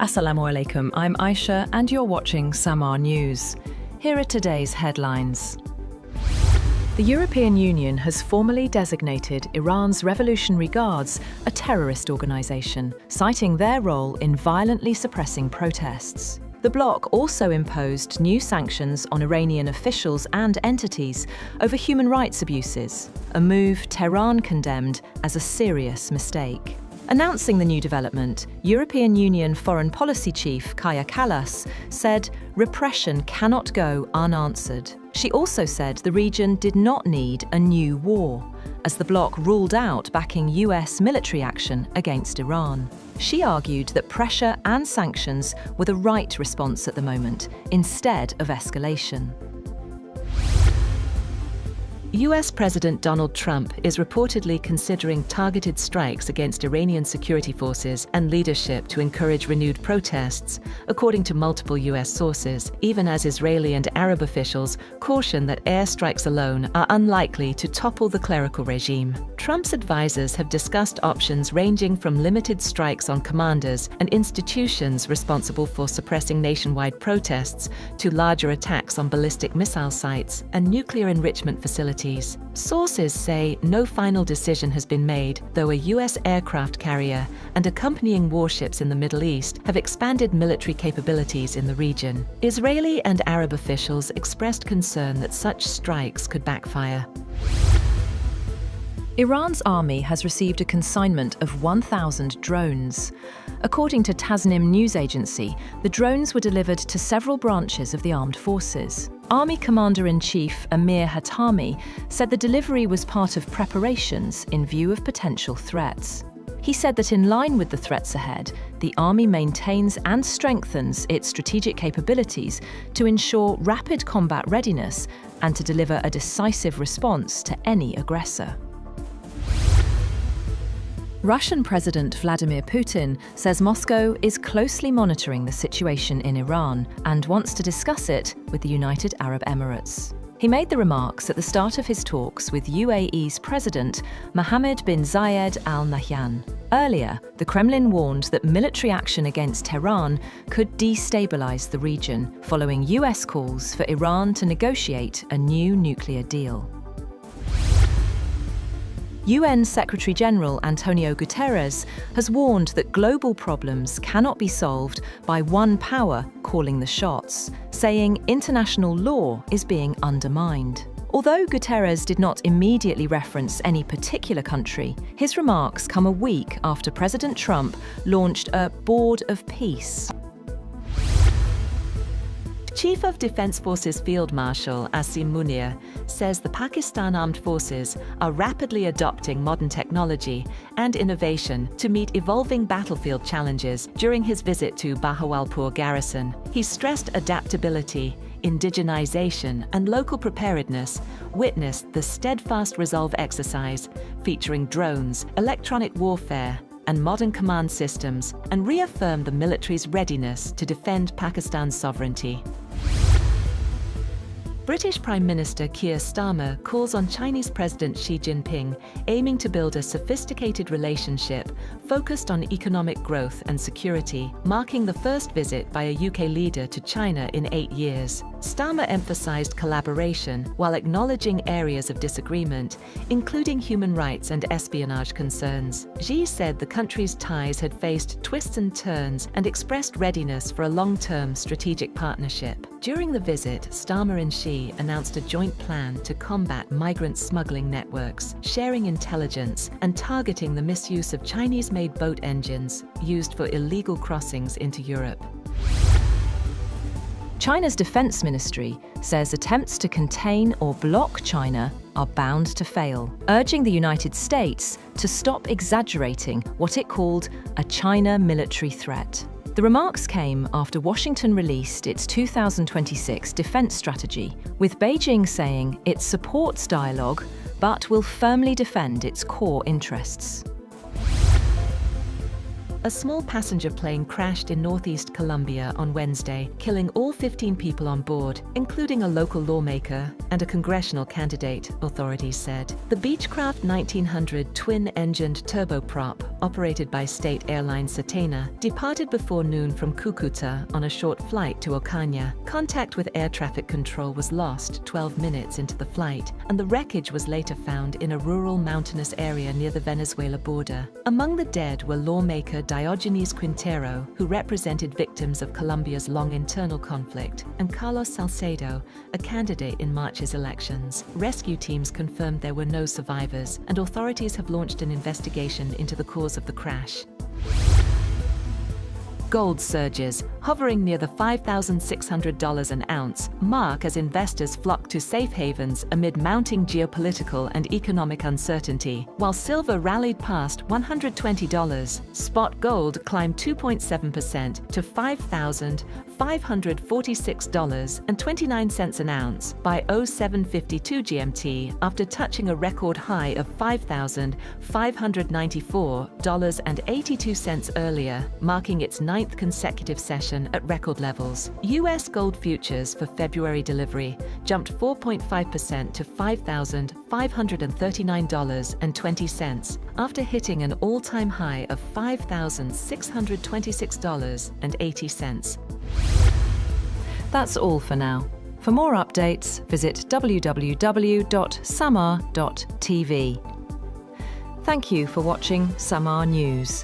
Assalamu alaikum, I'm Aisha and you're watching Samar News. Here are today's headlines. The European Union has formally designated Iran's Revolutionary Guards a terrorist organisation, citing their role in violently suppressing protests. The bloc also imposed new sanctions on Iranian officials and entities over human rights abuses, a move Tehran condemned as a serious mistake. Announcing the new development, European Union Foreign Policy Chief Kaja Kallas said repression cannot go unanswered. She also said the region did not need a new war, as the bloc ruled out backing US military action against Iran. She argued that pressure and sanctions were the right response at the moment, instead of escalation. US President Donald Trump is reportedly considering targeted strikes against Iranian security forces and leadership to encourage renewed protests, according to multiple US sources, even as Israeli and Arab officials caution that airstrikes alone are unlikely to topple the clerical regime. Trump's advisors have discussed options ranging from limited strikes on commanders and institutions responsible for suppressing nationwide protests to larger attacks on ballistic missile sites and nuclear enrichment facilities. Sources say no final decision has been made, though a US aircraft carrier and accompanying warships in the Middle East have expanded military capabilities in the region. Israeli and Arab officials expressed concern that such strikes could backfire. Iran's army has received a consignment of 1,000 drones. According to Tasnim news agency, the drones were delivered to several branches of the armed forces. Army Commander-in-Chief Amir Hatami said the delivery was part of preparations in view of potential threats. He said that in line with the threats ahead, the army maintains and strengthens its strategic capabilities to ensure rapid combat readiness and to deliver a decisive response to any aggressor. Russian President Vladimir Putin says Moscow is closely monitoring the situation in Iran and wants to discuss it with the United Arab Emirates. He made the remarks at the start of his talks with UAE's President Mohammed bin Zayed Al Nahyan. Earlier, the Kremlin warned that military action against Tehran could destabilize the region, following US calls for Iran to negotiate a new nuclear deal. UN Secretary-General Antonio Guterres has warned that global problems cannot be solved by one power calling the shots, saying international law is being undermined. Although Guterres did not immediately reference any particular country, his remarks come a week after President Trump launched a Board of Peace. Chief of Defense Forces Field Marshal Asim Munir says the Pakistan Armed Forces are rapidly adopting modern technology and innovation to meet evolving battlefield challenges during his visit to Bahawalpur Garrison. He stressed adaptability, indigenization, and local preparedness, witnessed the Steadfast Resolve exercise featuring drones, electronic warfare, and modern command systems, and reaffirmed the military's readiness to defend Pakistan's sovereignty. British Prime Minister Keir Starmer calls on Chinese President Xi Jinping, aiming to build a sophisticated relationship focused on economic growth and security, marking the first visit by a UK leader to China in 8 years. Starmer emphasised collaboration while acknowledging areas of disagreement, including human rights and espionage concerns. Xi said the country's ties had faced twists and turns and expressed readiness for a long-term strategic partnership. During the visit, Starmer and Xi announced a joint plan to combat migrant smuggling networks, sharing intelligence, and targeting the misuse of Chinese-made boat engines used for illegal crossings into Europe. China's defense ministry says attempts to contain or block China are bound to fail, urging the United States to stop exaggerating what it called a China military threat. The remarks came after Washington released its 2026 defense strategy, with Beijing saying it supports dialogue but will firmly defend its core interests. A small passenger plane crashed in northeast Colombia on Wednesday, killing all 15 people on board, including a local lawmaker and a congressional candidate, authorities said. The Beechcraft 1900 twin-engined turboprop operated by state airline Satena, departed before noon from Cucuta on a short flight to Ocaña. Contact with air traffic control was lost 12 minutes into the flight, and the wreckage was later found in a rural mountainous area near the Venezuela border. Among the dead were lawmaker Diogenes Quintero, who represented victims of Colombia's long internal conflict, and Carlos Salcedo, a candidate in March's elections. Rescue teams confirmed there were no survivors, and authorities have launched an investigation into the cause of the crash. Gold surges, hovering near the $5,600 an ounce, mark as investors flock to safe havens amid mounting geopolitical and economic uncertainty. While silver rallied past $120, spot gold climbed 2.7% to $5,546.29 an ounce by 07:52 GMT after touching a record high of $5,594.82 earlier, marking its ninth consecutive session at record levels. U.S. gold futures for February delivery jumped 4.5% to $5,539.20 after hitting an all-time high of $5,626.80. That's all for now. For more updates, visit www.samar.tv. Thank you for watching Samar News.